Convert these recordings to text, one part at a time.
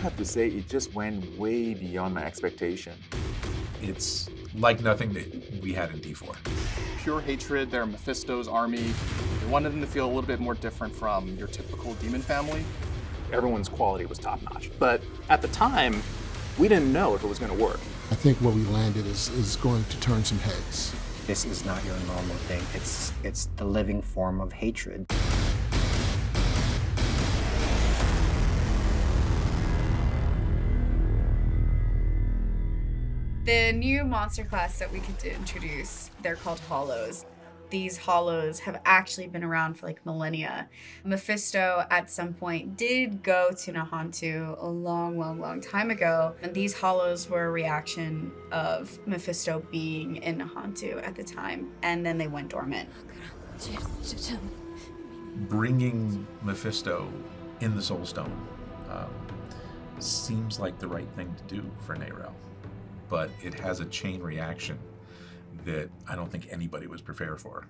have to say it just went way beyond my expectation. It's like nothing that we had in D4. Pure hatred, they're Mephisto's army. They wanted them to feel a little bit more different from your typical demon family. Everyone's quality was top-notch. But at the time, we didn't know if it was going to work. I think where we landed is going to turn some heads. This is not your normal thing. It's the living form of hatred. The new monster class that we get to introduce, they're called Hollows. These Hollows have actually been around for like millennia. Mephisto at some point did go to Nahantu a long time ago, and these Hollows were a reaction of Mephisto being in Nahantu at the time, and then they went dormant. Bringing Mephisto in the Soul Stone seems like the right thing to do for Neyrel, but it has a chain reaction that I don't think anybody was prepared for.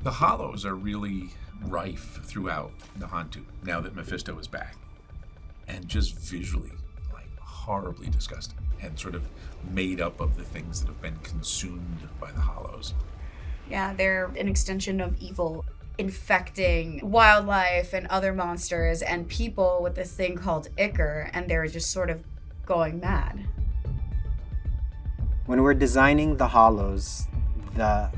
The Hollows are really rife throughout Nahantu now that Mephisto is back, and just visually, like, horribly disgusting and sort of made up of the things that have been consumed by the Hollows. Yeah, they're an extension of evil, infecting wildlife and other monsters and people with this thing called Ichor, and they're just sort of going mad. When we're designing the Hollows, the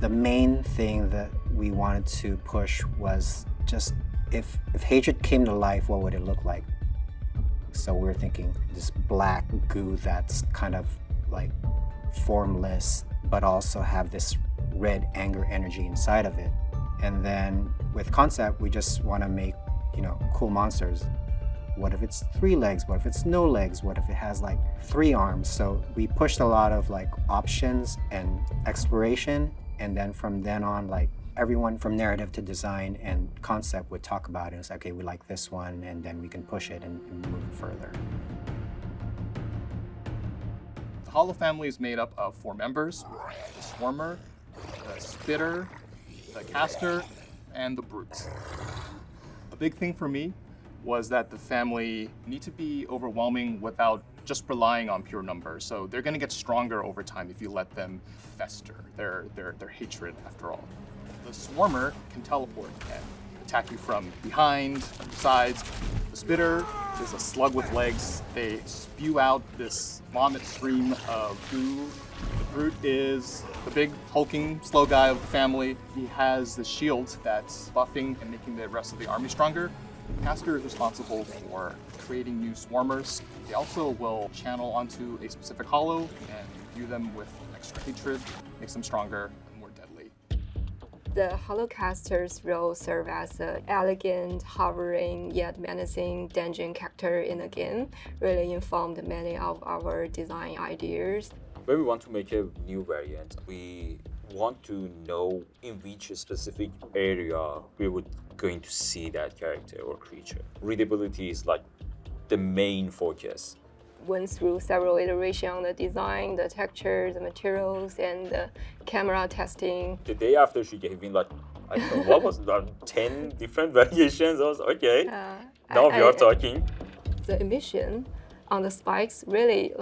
main thing that we wanted to push was just if hatred came to life, what would it look like? So we're thinking this black goo that's kind of like formless, but also have this red anger energy inside of it. And then with concept, we just want to make, cool monsters. What if it's 3 legs? What if it's no legs? What if it has like 3 arms? So we pushed a lot of like options and exploration. And then from then on, like everyone from narrative to design and concept would talk about it. It's like, okay, we like this one, and then we can push it and move it further. The Hollow family is made up of 4 members: the Swarmer, the Spitter, the Caster, and the Brutes. A big thing for me was that the family need to be overwhelming without just relying on pure numbers. So they're going to get stronger over time if you let them fester. Their hatred, after all. The Swarmer can teleport and attack you from behind, sides. The Spitter is a slug with legs. They spew out this vomit stream of goo. The Brute is the big hulking slow guy of the family. He has the shield that's buffing and making the rest of the army stronger. Caster is responsible for creating new swarmers. They also will channel onto a specific hollow and imbue them with extra hatred, makes them stronger and more deadly. The Hollowcaster's role serves as an elegant, hovering, yet menacing dungeon character in the game, really informed many of our design ideas. When we want to make a new variant, we want to know in which specific area we would going to see that character or creature. Readability is like the main focus. Went through several iterations on the design, the texture, the materials, and the camera testing. The day after she gave me like, I don't know, what was that, 10 different variations? I was okay, now we are talking. The emission on the spikes really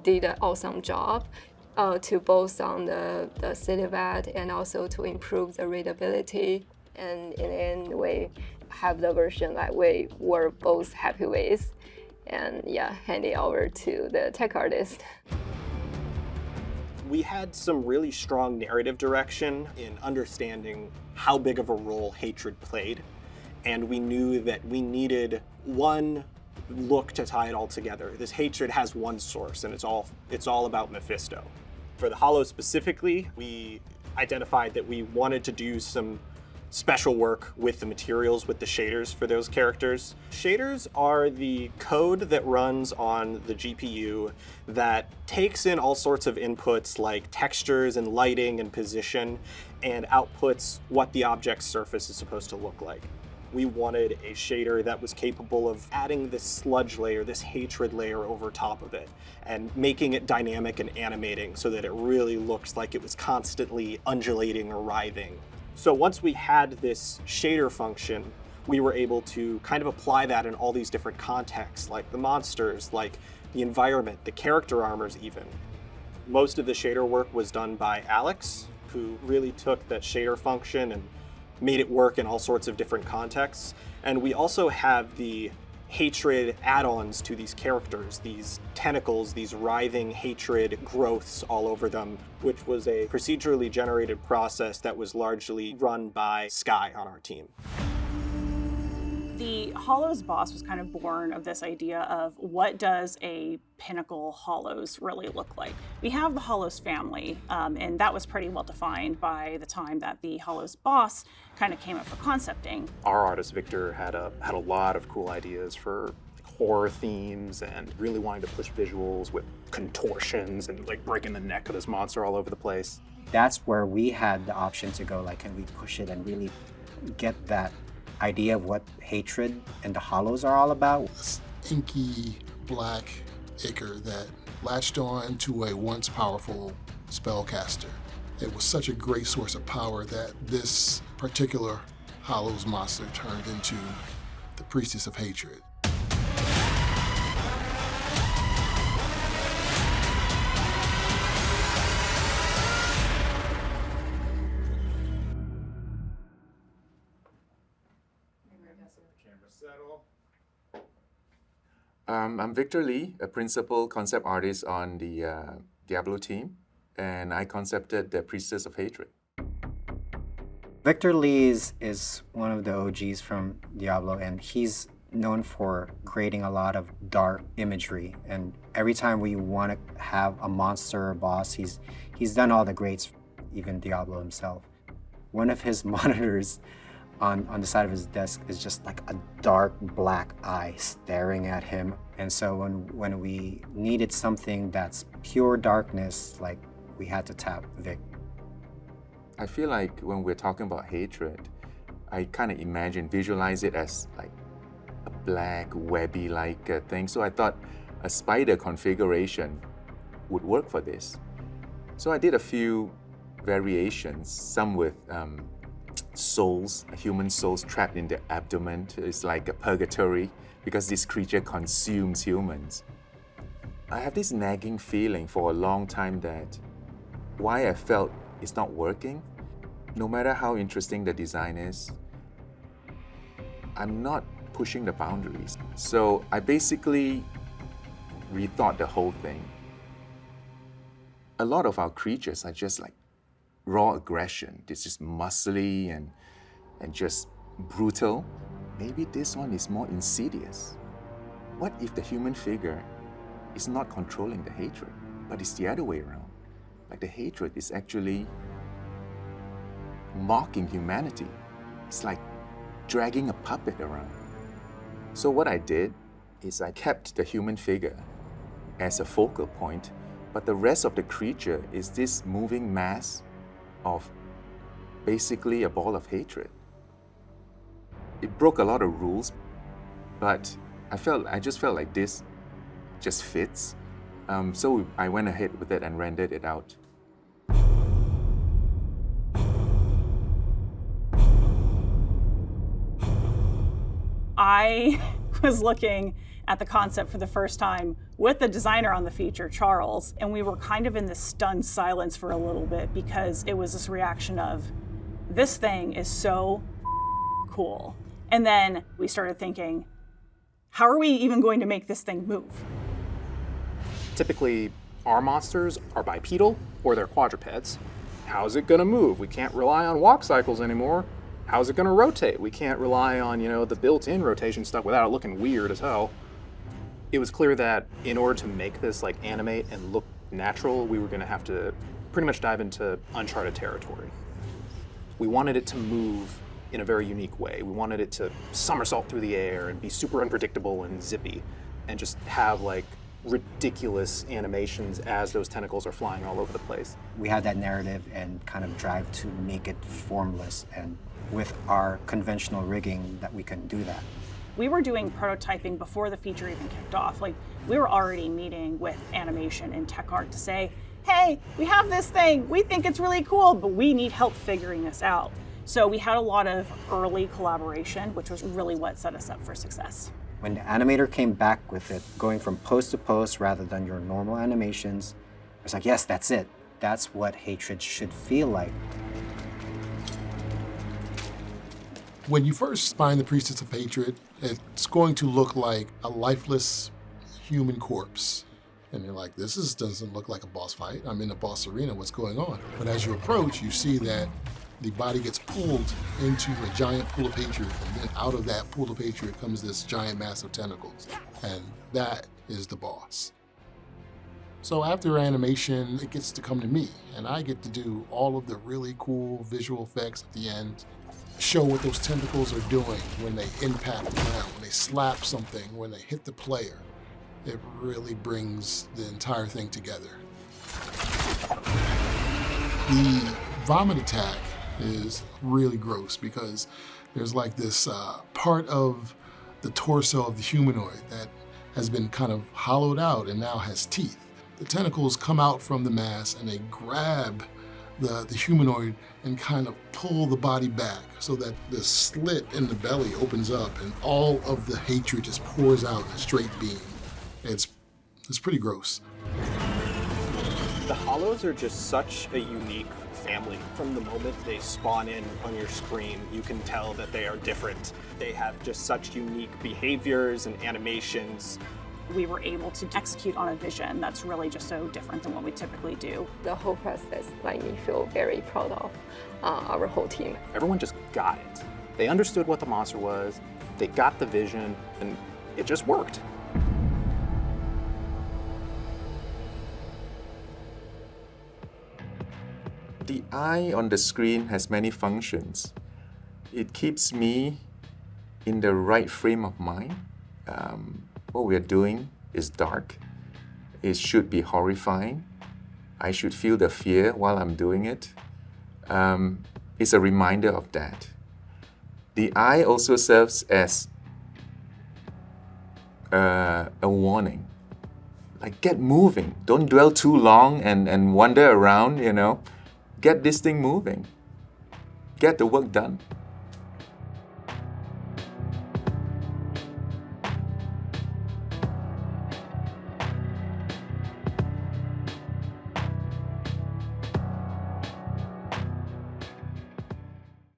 did an awesome job to both on the silhouette and also to improve the readability. And in the end, we have the version that we were both happy with, and hand it over to the tech artist. We had some really strong narrative direction in understanding how big of a role hatred played, and we knew that we needed one look to tie it all together. This hatred has one source, and it's all about Mephisto. For the Hollow specifically, we identified that we wanted to do some special work with the materials, with the shaders for those characters. Shaders are the code that runs on the GPU that takes in all sorts of inputs like textures and lighting and position and outputs what the object's surface is supposed to look like. We wanted a shader that was capable of adding this sludge layer, this hatred layer over top of it, and making it dynamic and animating so that it really looks like it was constantly undulating or writhing. So once we had this shader function, we were able to kind of apply that in all these different contexts, like the monsters, like the environment, the character armors even. Most of the shader work was done by Alex, who really took that shader function and made it work in all sorts of different contexts. And we also have the hatred add-ons to these characters, these tentacles, these writhing hatred growths all over them, which was a procedurally generated process that was largely run by Sky on our team. The Hollows boss was kind of born of this idea of what does a pinnacle Hollows really look like. We have the Hollows family, and that was pretty well defined by the time that the Hollows boss kind of came up for concepting. Our artist Victor had a lot of cool ideas for horror themes and really wanting to push visuals with contortions and like breaking the neck of this monster all over the place. That's where we had the option to go, like, can we push it and really get that idea of what hatred and the Hollows are all about? This inky black ichor that latched on to a once powerful spellcaster. It was such a great source of power that this particular Hollows monster turned into the Priestess of Hatred. I'm Victor Lee, a principal concept artist on the Diablo team, and I concepted the Priestess of Hatred. Victor Lee is one of the OGs from Diablo, and he's known for creating a lot of dark imagery. And every time we want to have a monster or boss, he's done all the greats, even Diablo himself. One of his monitors on the side of his desk is just like a dark black eye staring at him. And so when we needed something that's pure darkness, like, we had to tap Vic. I feel like when we're talking about hatred, I kind of visualize it as like a black, webby-like thing. So I thought a spider configuration would work for this. So I did a few variations, some with souls, human souls trapped in the abdomen. It's like a purgatory because this creature consumes humans. I have this nagging feeling for a long time that why I felt it's not working, no matter how interesting the design is, I'm not pushing the boundaries. So I basically rethought the whole thing. A lot of our creatures are just like raw aggression. It's just muscly and just brutal. Maybe this one is more insidious. What if the human figure is not controlling the hatred, but it's the other way around? Like the hatred is actually mocking humanity. It's like dragging a puppet around. So what I did is I kept the human figure as a focal point, but the rest of the creature is this moving mass of basically a ball of hatred. It broke a lot of rules, but I just felt like this just fits. So I went ahead with it and rendered it out. I was looking at the concept for the first time with the designer on the feature, Charles, and we were kind of in this stunned silence for a little bit because it was this reaction of, this thing is so cool. And then we started thinking, how are we even going to make this thing move? Typically, our monsters are bipedal or they're quadrupeds. How's it gonna move? We can't rely on walk cycles anymore. How's it gonna rotate? We can't rely on, the built-in rotation stuff without it looking weird as hell. It was clear that in order to make this like animate and look natural, we were gonna have to pretty much dive into uncharted territory. We wanted it to move in a very unique way. We wanted it to somersault through the air and be super unpredictable and zippy and just have like ridiculous animations as those tentacles are flying all over the place. We had that narrative and kind of drive to make it formless, and with our conventional rigging that we couldn't do that. We were doing prototyping before the feature even kicked off. Like, we were already meeting with animation and tech art to say, hey, we have this thing, we think it's really cool, but we need help figuring this out. So we had a lot of early collaboration, which was really what set us up for success. When the animator came back with it, going from post to post rather than your normal animations, I was like, yes, that's it. That's what hatred should feel like. When you first find the Priestess of Hatred, it's going to look like a lifeless human corpse. And you're like, this doesn't look like a boss fight. I'm in a boss arena, what's going on? But as you approach, you see that the body gets pulled into a giant pool of hatred, and then out of that pool of hatred comes this giant mass of tentacles. And that is the boss. So after animation, it gets to come to me, and I get to do all of the really cool visual effects at the end, show what those tentacles are doing when they impact the ground, when they slap something, when they hit the player. It really brings the entire thing together. The vomit attack is really gross because there's like this part of the torso of the humanoid that has been kind of hollowed out and now has teeth. The tentacles come out from the mass and they grab the humanoid and kind of pull the body back so that the slit in the belly opens up and all of the hatred just pours out in a straight beam. It's pretty gross. The Hollows are just such a unique family. From the moment they spawn in on your screen, you can tell that they are different. They have just such unique behaviors and animations. We were able to execute on a vision that's really just so different than what we typically do. The whole process made me feel very proud of our whole team. Everyone just got it. They understood what the monster was, they got the vision, and it just worked. The eye on the screen has many functions. It keeps me in the right frame of mind. What we are doing is dark. It should be horrifying. I should feel the fear while I'm doing it. It's a reminder of that. The eye also serves as a warning. Like, get moving. Don't dwell too long and wander around, Get this thing moving. Get the work done.